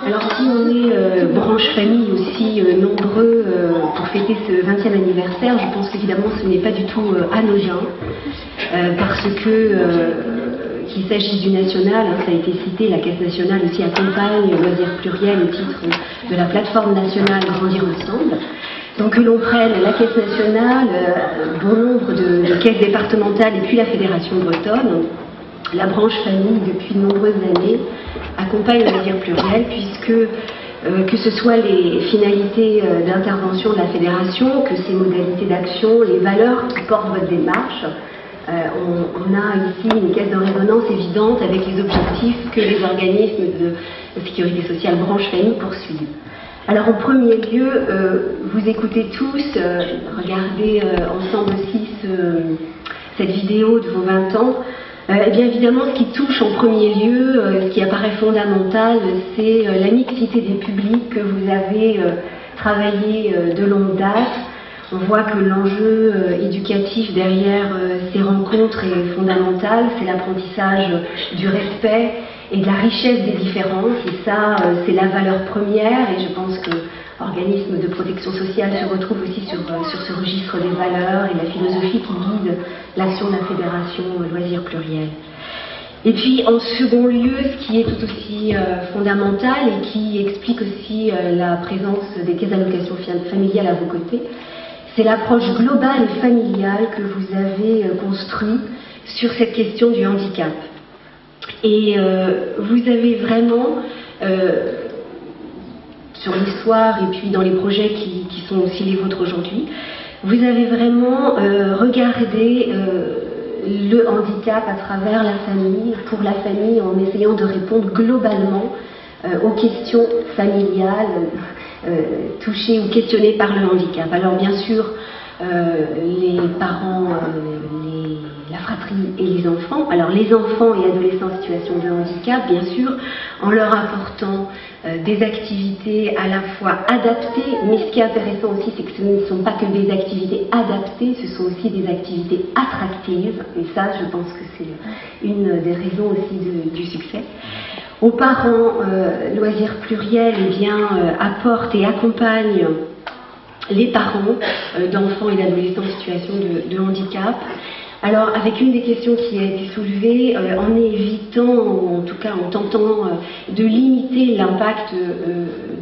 Alors si on est branche famille aussi nombreux pour fêter ce 20e anniversaire, je pense qu'évidemment ce n'est pas du tout anodin, parce que qu'il s'agisse du national, hein, ça a été cité, la Caisse nationale aussi accompagne Loisirs Pluriels au titre de la plateforme nationale Grandir Ensemble. Donc que l'on prenne la Caisse nationale, bon nombre de caisses départementales et puis la Fédération bretonne, la branche famille depuis de nombreuses années accompagne Loisirs Pluriels puisque que ce soit les finalités d'intervention de la fédération, que ses modalités d'action, les valeurs qui portent votre démarche, on a ici une caisse de résonance évidente avec les objectifs que les organismes de sécurité sociale branche famille poursuivent. Alors en premier lieu, vous écoutez tous, regardez ensemble aussi cette vidéo de vos 20 ans. Eh bien évidemment, ce qui touche en premier lieu, ce qui apparaît fondamental, c'est la mixité des publics que vous avez travaillé de longue date. On voit que l'enjeu éducatif derrière ces rencontres est fondamental, c'est l'apprentissage du respect et de la richesse des différences, et ça, c'est la valeur première, et je pense que l'organisme de protection sociale se retrouve aussi sur ce registre des valeurs et la philosophie qui guide l'action de la Fédération Loisirs Pluriels. Et puis, en second lieu, ce qui est tout aussi fondamental et qui explique aussi la présence des caisses d'allocation familiale à vos côtés, c'est l'approche globale et familiale que vous avez construite sur cette question du handicap. Et vous avez vraiment, sur l'histoire et puis dans les projets qui sont aussi les vôtres aujourd'hui, vous avez vraiment regardé le handicap à travers la famille, pour la famille, en essayant de répondre globalement aux questions familiales touchées ou questionnées par le handicap. Alors bien sûr, les parents, la fratrie et les enfants. Alors les enfants et adolescents en situation de handicap, bien sûr, en leur apportant des activités à la fois adaptées, mais ce qui est intéressant aussi, c'est que ce ne sont pas que des activités adaptées, ce sont aussi des activités attractives, et ça, je pense que c'est une des raisons aussi du succès. Aux parents, Loisirs Pluriels, eh bien, apportent et accompagnent les parents d'enfants et d'adolescents en situation de handicap. Alors, avec une des questions qui a été soulevée, en évitant, ou en tout cas en tentant de limiter l'impact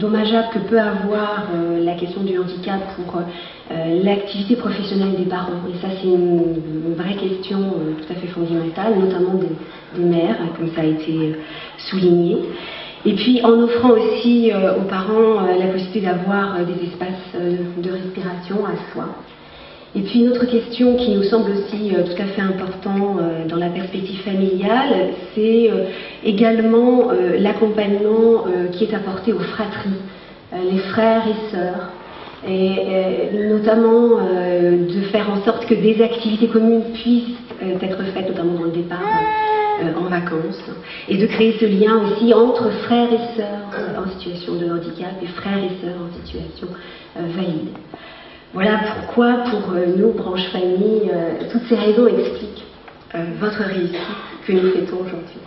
dommageable que peut avoir la question du handicap pour l'activité professionnelle des parents. Et ça, c'est une vraie question tout à fait fondamentale, notamment des mères, comme ça a été souligné. Et puis en offrant aussi aux parents la possibilité d'avoir des espaces de respiration à soi. Et puis une autre question qui nous semble aussi tout à fait important dans la perspective familiale, c'est également l'accompagnement qui est apporté aux fratries, les frères et sœurs, et notamment de faire en sorte que des activités communes puissent être faites, notamment dans le départ en vacances, et de créer ce lien aussi entre frères et sœurs en situation de handicap et frères et sœurs en situation valide. Voilà pourquoi, pour nous, branche famille, toutes ces raisons expliquent votre réussite que nous fêtons aujourd'hui.